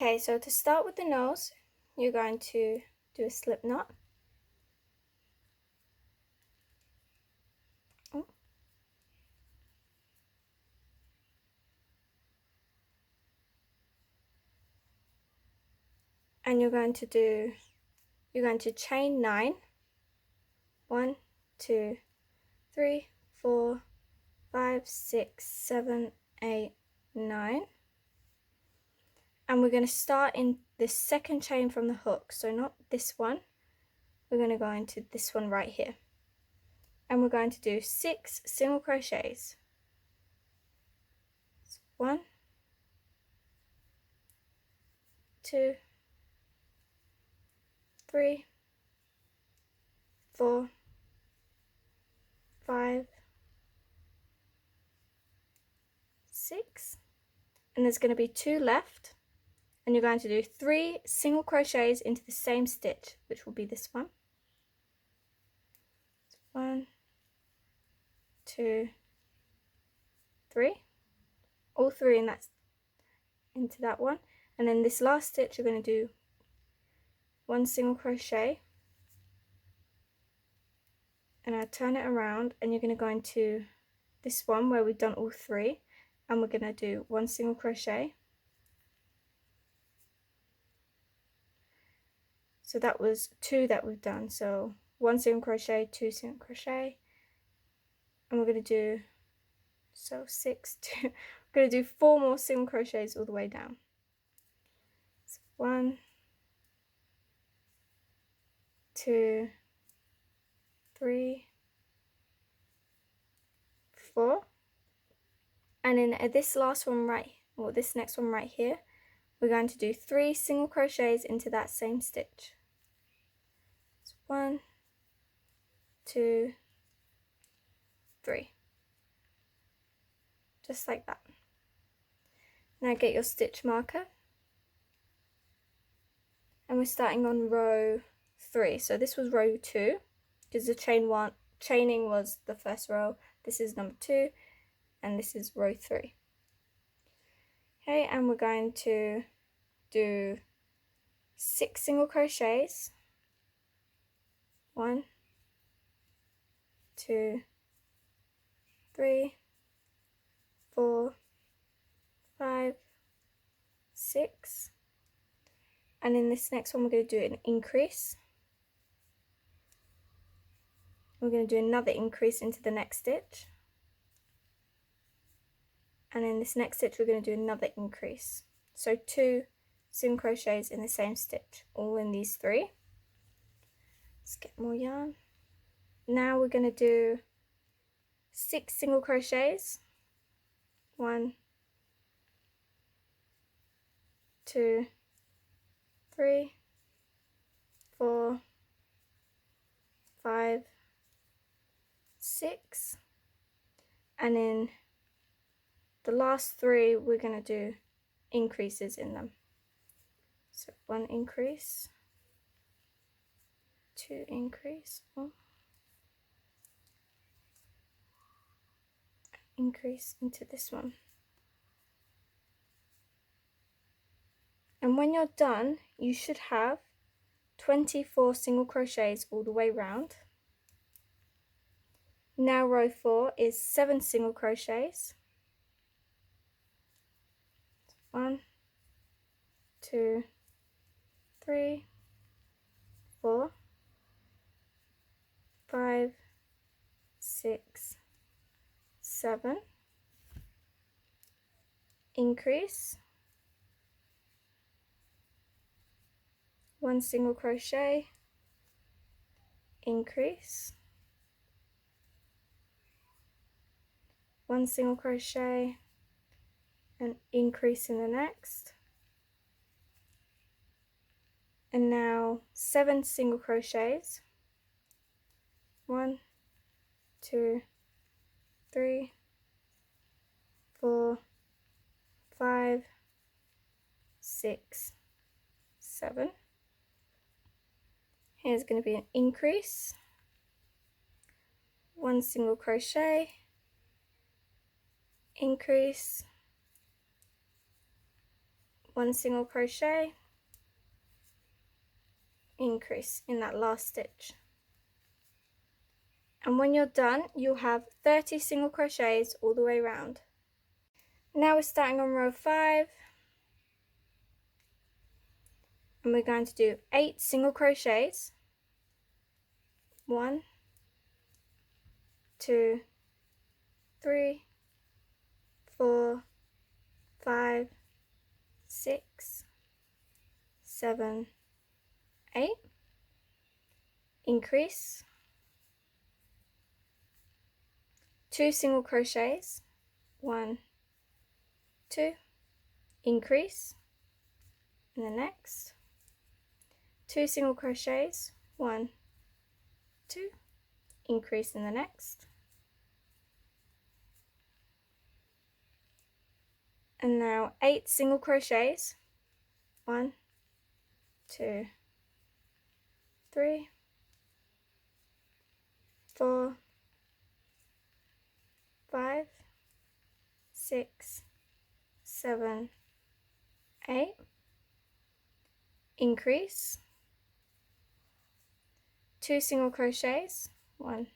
Okay, so to start with the nose, you're going to do a slip knot. Oh. And you're going to chain 9. 1, 2, 3, 4, 5, 6, 7, 8, 9. And we're going to start in the second chain from the hook, so not this one. We're going to go into this one right here. And we're going to do 6 single crochets. 1, 2, 3, 4, 5, 6, and there's going to be 2 left, and you're going to do 3 single crochets into the same stitch, which will be this one. 1, 2, 3, all 3 into that one, and then this last stitch you're going to do 1 single crochet, and I turn it around, and you're going to go into this one where we've done all 3, and we're going to do 1 single crochet. So that was 2 that we've done, so 1 single crochet, 2 single crochet, and we're going to do 6, 2, we're going to do 4 more single crochets all the way down. So 1, 2, 3, 4, and in this last one this next one right here, we're going to do 3 single crochets into that same stitch. So 1, 2, 3, just like that. Now get your stitch marker, and we're starting on row 3. So this was row 2, because the chaining was the first row. This is number 2, and this is row 3. Okay, and we're going to do 6 single crochets. 1, 2, 3, 4, 5, 6, and in this next one we're going to do an increase. We're going to do another increase into the next stitch, and in this next stitch we're going to do another increase. So 2 single crochets in the same stitch, all in these 3. Let's get more yarn. Now we're going to do 6 single crochets. 1, 2, 3, 4, 5, 6, and in the last 3 we're going to do increases in them. So 1 increase, 2 increase, 1 increase into this one. And when you're done, you should have 24 single crochets all the way round. Now row 4 is 7 single crochets. 1, 2, 3, 4, 5, 6, 7, increase, 1 single crochet, increase, 1 single crochet, and increase in the next, and now 7 single crochets. 1, 2, 3, 4, 5, 6, 7. Here's going to be an increase, 1 single crochet, increase, 1 single crochet, increase in that last stitch. And when you're done, you'll have 30 single crochets all the way around. Now we're starting on row 5, and we're going to do 8 single crochets. 1, 2, 3, 4, 5, 6, 7, 8. Increase. 2 single crochets. 1, 2. Increase in the next. 2 single crochets. 1, 2. Increase in the next. And now 8 single crochets. 1, 2, 3, 4, 5, 6, 7, 8. Increase. 2 single crochets. 1,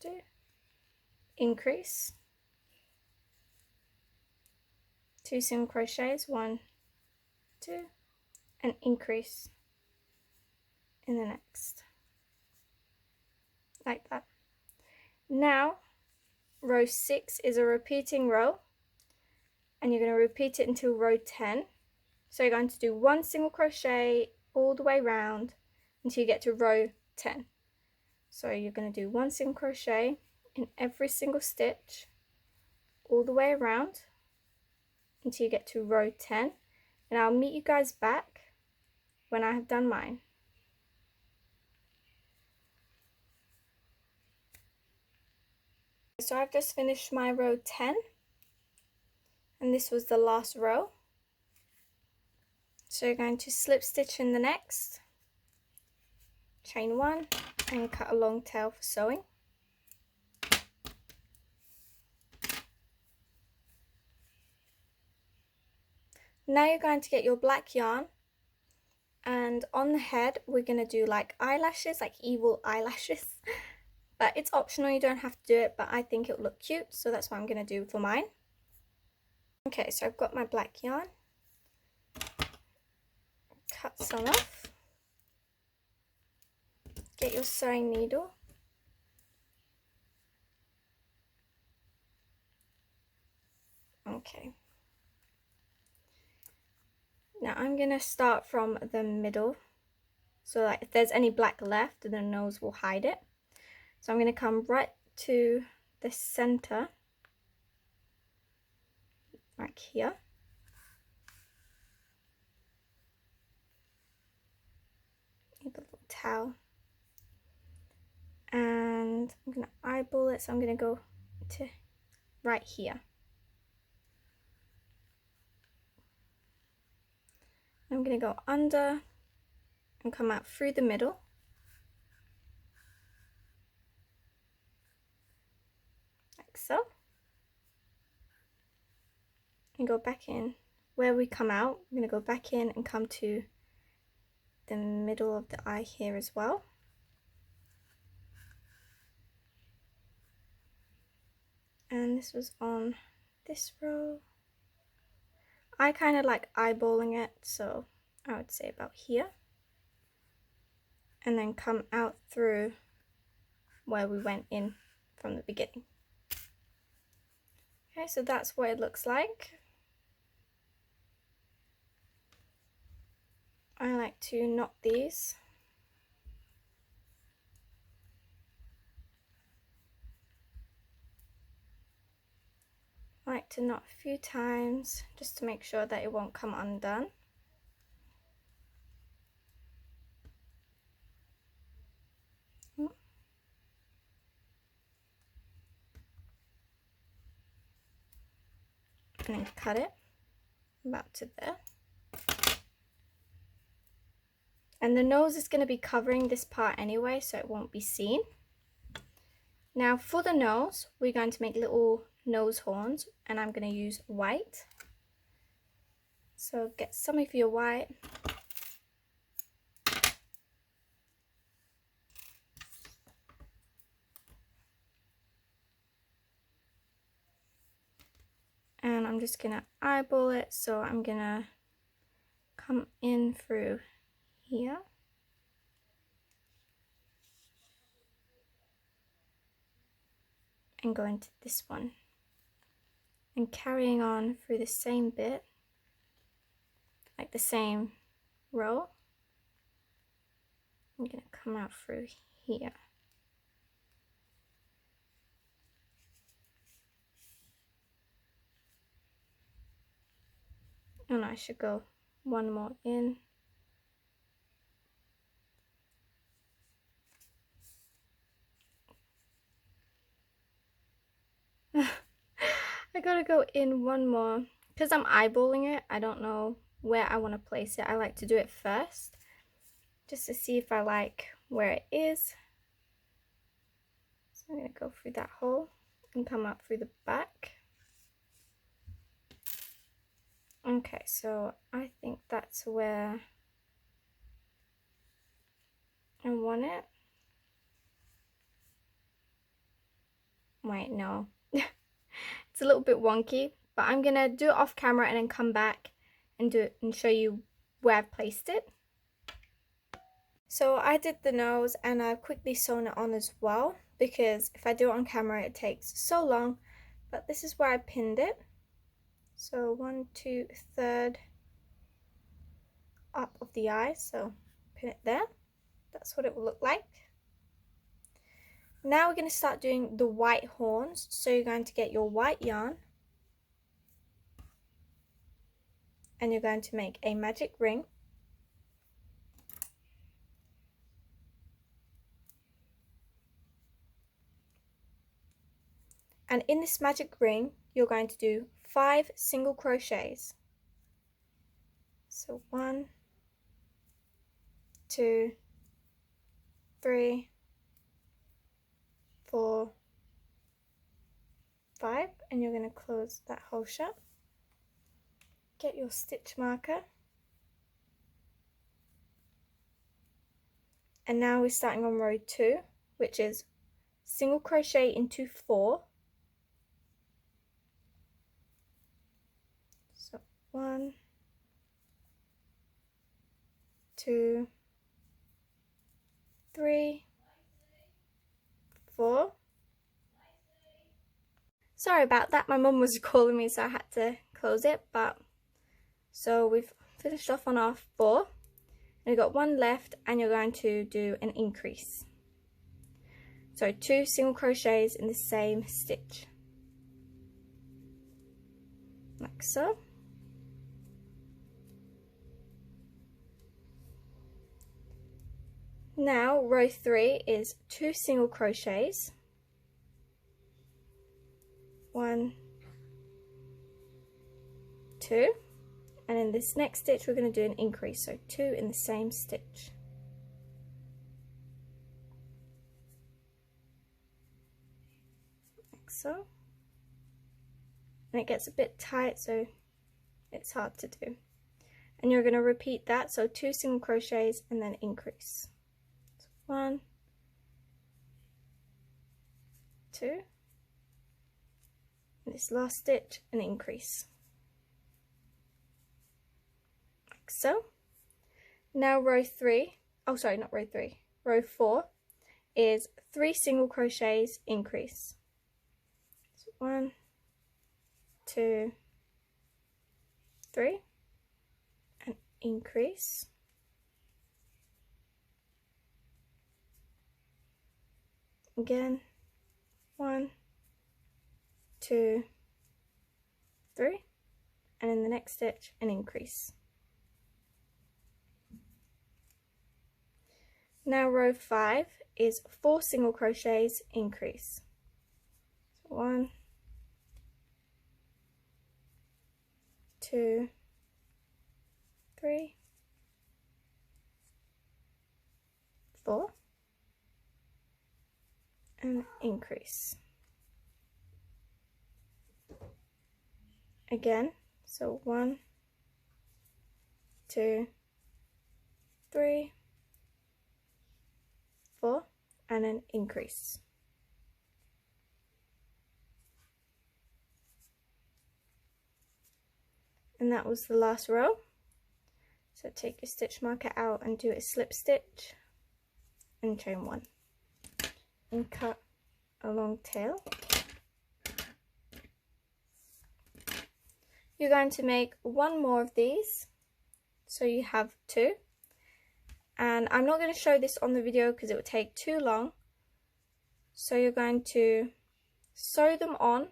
2. Increase. 2 single crochets. 1, 2. And increase in the next, like that. Now row 6 is a repeating row, and you're going to repeat it until row 10. So you're going to do 1 single crochet all the way around until you get to row 10. So you're going to do 1 single crochet in every single stitch all the way around until you get to row 10, and I'll meet you guys back when I have done mine. So I've just finished my row 10, and this was the last row. So you're going to slip stitch in the next, chain 1, and cut a long tail for sewing. Now you're going to get your black yarn, and on the head we're going to do like eyelashes, like evil eyelashes. But it's optional, you don't have to do it, but I think it will look cute, so that's what I'm going to do for mine. Okay, so I've got my black yarn. Cut some off. Get your sewing needle. Okay. Now I'm going to start from the middle, so that if there's any black left, the nose will hide it. So I'm going to come right to the center, right here. Need a little towel. And I'm going to eyeball it, so I'm going to go to right here. I'm going to go under and come out through the middle. Like so. And go back in. Where we come out, I'm going to go back in and come to the middle of the eye here as well. And this was on this row. I kind of like eyeballing it, so I would say about here. And then come out through where we went in from the beginning. Okay, so that's what it looks like. I like to knot these. I like to knot a few times just to make sure that it won't come undone. And then cut it about to there. And the nose is going to be covering this part anyway, so it won't be seen. Now for the nose, we're going to make little nose horns, and I'm going to use white. So get some of your white. And I'm just gonna eyeball it, so I'm gonna come in through here. And go into this one. And carrying on through the same bit, like the same row, I'm gonna come out through here. And I should go one more in. I gotta go in one more because I'm eyeballing it. I don't know where I want to place it. I like to do it first just to see if I like where it is. So I'm gonna go through that hole and come up through the back. Okay, so I think that's where I want it. Wait, no. It's a little bit wonky, but I'm gonna do it off camera and then come back and do it and show you where I've placed it. So I did the nose and I've quickly sewn it on as well, because if I do it on camera it takes so long, but this is where I pinned it. So 1, 2, 3rd up of the eye, so pin it there. That's what it will look like. Now we're going to start doing the white horns. So you're going to get your white yarn and you're going to make a magic ring. And in this magic ring, you're going to do 5 single crochets. So 1, 2, 3, 4, 5, and you're going to close that hole shut. Get your stitch marker. And now we're starting on row 2, which is single crochet into 4. So 1, 2, 3, 4. Sorry about that, my mum was calling me so I had to close it, but so we've finished off on our 4 and we've got 1 left, and you're going to do an increase. So 2 single crochets in the same stitch, like so. Now row 3 is 2 single crochets, 1, 2, and in this next stitch we're going to do an increase, so 2 in the same stitch. Like so. And it gets a bit tight, so it's hard to do. And you're going to repeat that, so 2 single crochets and then increase. So 1, 2, and this last stitch an increase. Like so. Now row 3, oh sorry, not row 3, row 4 is 3 single crochets, increase. So 1, 2, 3, and increase. Again, 1, 2, 3, and in the next stitch an increase. Now row 5 is 4 single crochets, increase. So 1, 2, 3, 4, and increase. Again, so 1, 2, 3, 4, and then increase. And that was the last row. So take your stitch marker out and do a slip stitch and chain 1 and cut a long tail. You're going to make one more of these, so you have 2. And I'm not going to show this on the video because it would take too long. So you're going to sew them on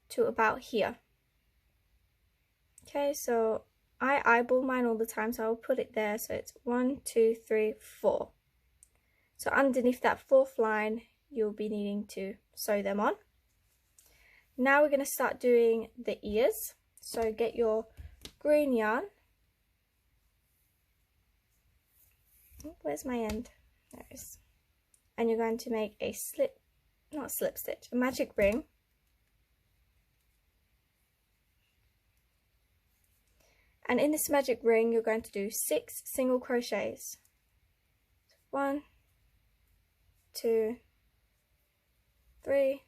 to about here. Okay, so I eyeball mine all the time, so I'll put it there. So it's 1, 2, 3, 4. So underneath that 4th line, you'll be needing to sew them on. Now we're going to start doing the ears. So get your green yarn. Oh, where's my end? There it is. And you're going to make a a magic ring. And in this magic ring, you're going to do 6 single crochets. 1, 2, 3,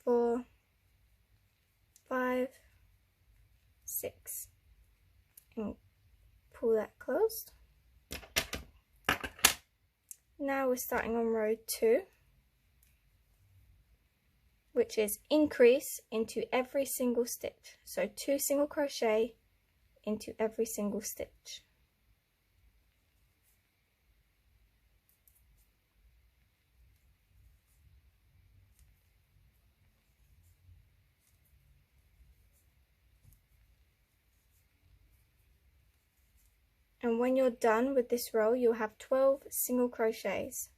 4, 5, 6, and pull that closed. Now we're starting on row 2, which is increase into every single stitch. So 2 single crochet into every single stitch. And when you're done with this row, you'll have 12 single crochets.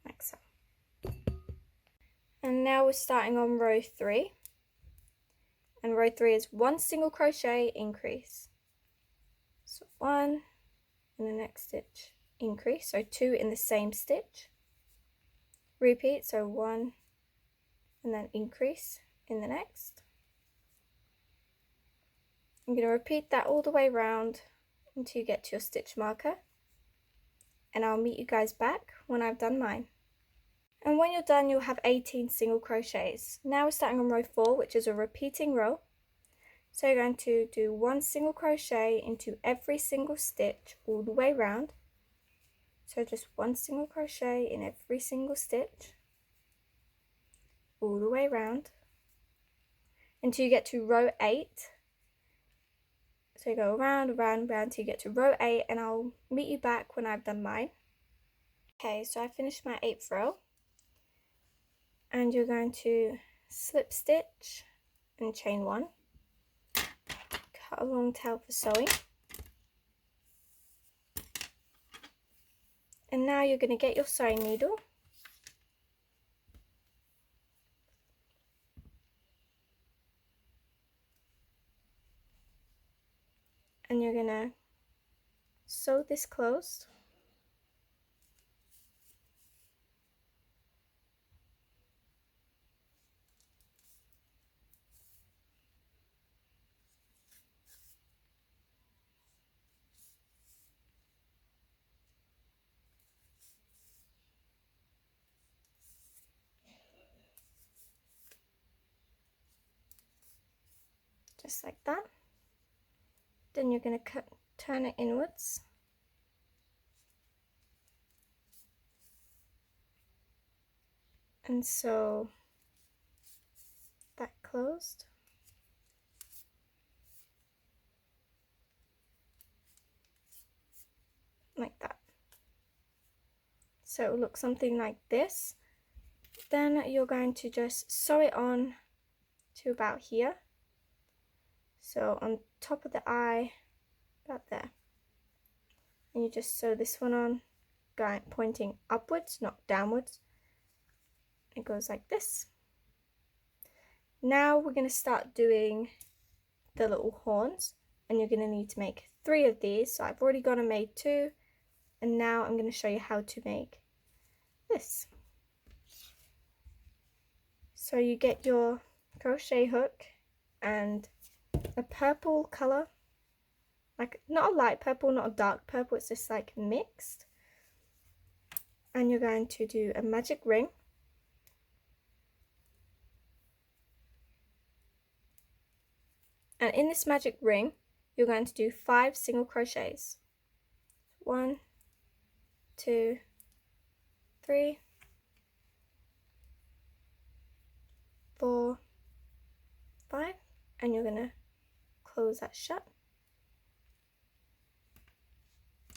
Like so. And now we're starting on row 3. And row 3 is 1 single crochet increase. So 1 in the next stitch, increase, so 2 in the same stitch. Repeat, so 1 and then increase in the next. I'm going to repeat that all the way around until you get to your stitch marker, and I'll meet you guys back when I've done mine. And when you're done, you'll have 18 single crochets. Now we're starting on row 4, which is a repeating row. So you're going to do 1 single crochet into every single stitch all the way around. So just 1 single crochet in every single stitch all the way around until you get to row 8. So you go around, around, around till you get to row 8, and I'll meet you back when I've done mine. Okay, so I finished my 8th row, and you're going to slip stitch and chain 1, cut a long tail for sewing. And now you're going to get your sewing needle and you're going to sew this closed. Just like that. Then you're going to turn it inwards. And sew that closed. Like that. So it will look something like this. Then you're going to just sew it on to about here. So on top of the eye, about there. And you just sew this one on, pointing upwards, not downwards. It goes like this. Now we're going to start doing the little horns, and you're going to need to make 3 of these. So I've already gone and made 2, And now I'm going to show you how to make this. So you get your crochet hook and a purple color, like not a light purple, not a dark purple, it's just like mixed. And you're going to do a magic ring. And in this magic ring, you're going to do 5 single crochets. 1, 2, 3, 4, 5, and you're going to close that shut.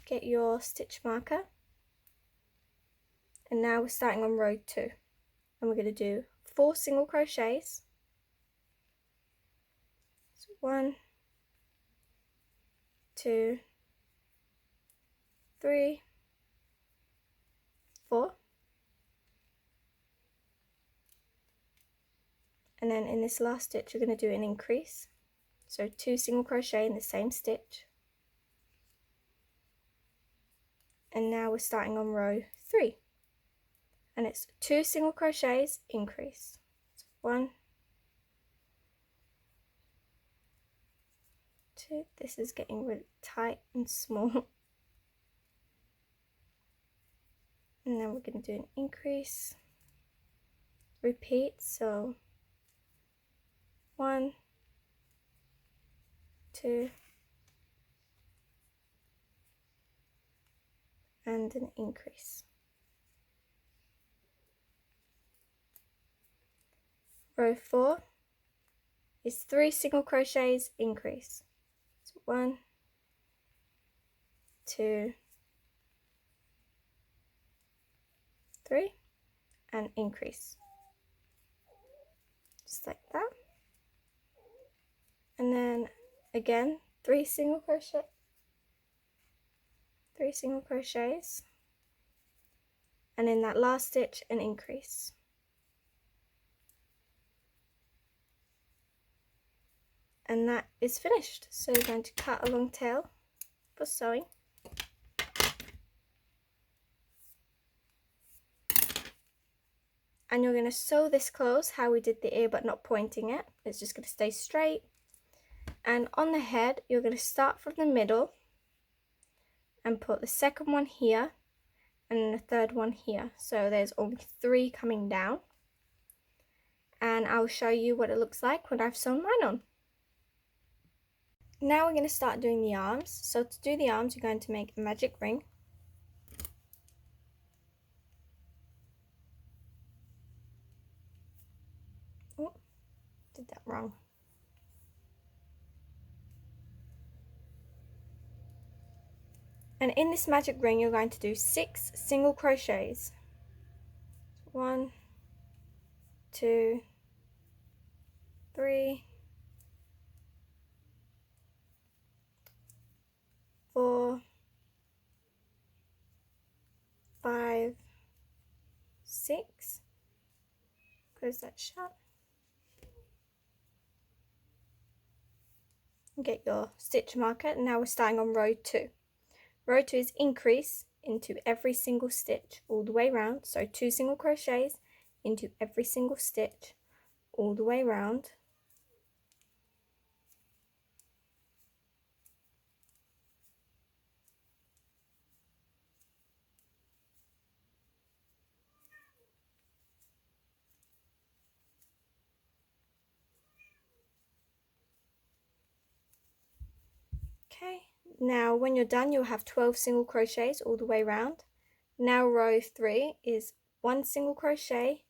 Get your stitch marker, and now we're starting on row 2, and we're going to do 4 single crochets. So 1, 2, 3, 4, and then in this last stitch you're going to do an increase, so 2 single crochet in the same stitch. And now we're starting on row 3, and it's 2 single crochets, increase. So 1, 2, this is getting really tight and small. And then we're going to do an increase, repeat, so 1, 2, and an increase. Row 4 is 3 single crochets, increase. So 1, 2, 3, and increase. Just like that. And then again, 3 single crochets, and in that last stitch an increase. And that is finished. So you're going to cut a long tail for sewing. And you're going to sew this close how we did the ear but not pointing it. It's just going to stay straight. And on the head you're going to start from the middle and put the second one here and the third one here. So there's only 3 coming down. And I'll show you what it looks like when I've sewn mine on. Now we're going to start doing the arms. So to do the arms, you're going to make a magic ring. Oh, did that wrong. And in this magic ring, you're going to do 6 single crochets. 1, 2, 3, 4, 5, 6. Close that shut. Get your stitch marker. Now we're starting on row 2. Row 2 is increase into every single stitch all the way around. So 2 single crochets into every single stitch all the way around. Okay, now when you're done you'll have 12 single crochets all the way around. Now row 3 is 1 single crochet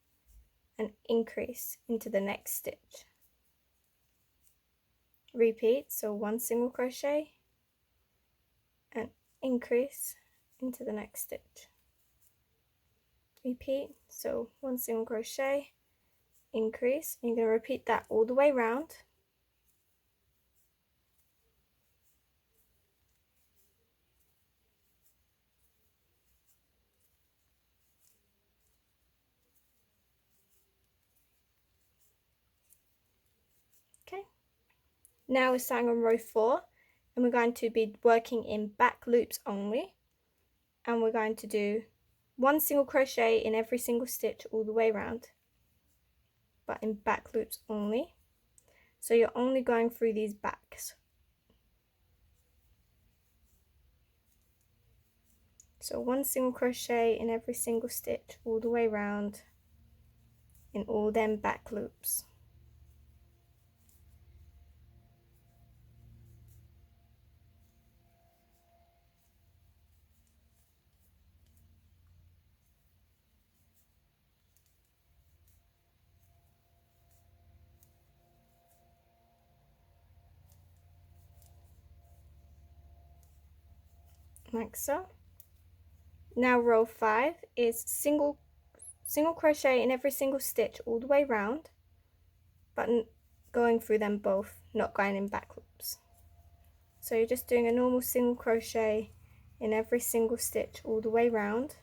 and increase into the next stitch. Repeat, so 1 single crochet and increase into the next stitch. Repeat, so 1 single crochet, increase, and you're going to repeat that all the way around. Okay, now we're starting on row 4 and we're going to be working in back loops only. and we're going to do 1 single crochet in every single stitch all the way around, but in back loops only. So you're only going through these backs. So 1 single crochet in every single stitch all the way around in all them back loops. Like so. Now row 5 is single crochet in every single stitch all the way around, but going through them both, not going in back loops. So you're just doing a normal single crochet in every single stitch all the way around.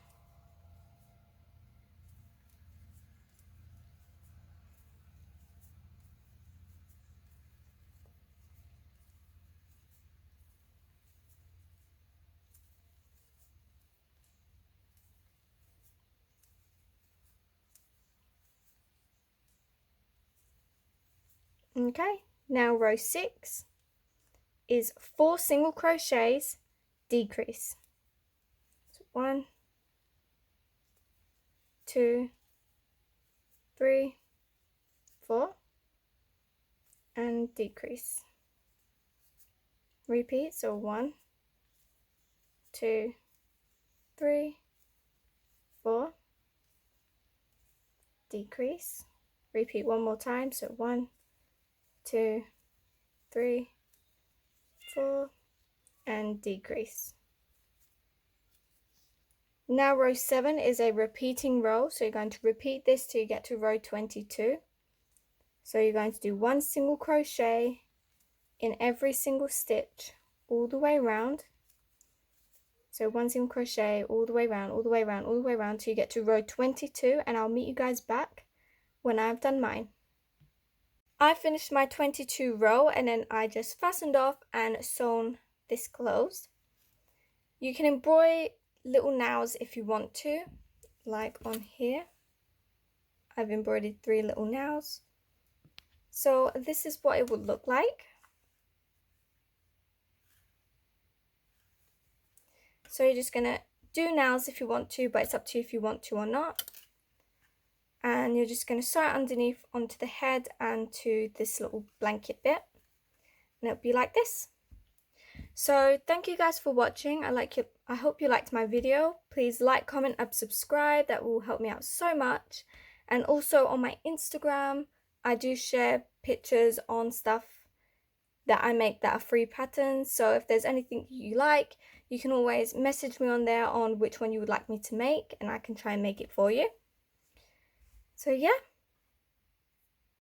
Okay, now row 6 is 4 single crochets, decrease. So 1, 2, 3, 4, and decrease. Repeat, so 1, 2, 3, 4, decrease. Repeat one more time, so 1, 2, 3, 4, and decrease. Now row 7 is a repeating row, so you're going to repeat this till you get to row 22. So you're going to do 1 single crochet in every single stitch all the way around. So 1 single crochet all the way around, all the way around, all the way around till you get to row 22, and I'll meet you guys back when I've done mine. I finished my 22 row and then I just fastened off and sewn this closed. You can embroider little nails if you want to, like on here. I've embroidered 3 little nails. So this is what it would look like. So you're just gonna do nails if you want to, but it's up to you if you want to or not. And you're just gonna sew it underneath onto the head and to this little blanket bit. And it'll be like this. So thank you guys for watching. I hope you liked my video. Please like, comment, and subscribe. That will help me out so much. And also on my Instagram, I do share pictures on stuff that I make that are free patterns. So if there's anything you like, you can always message me on there on which one you would like me to make, and I can try and make it for you. So yeah,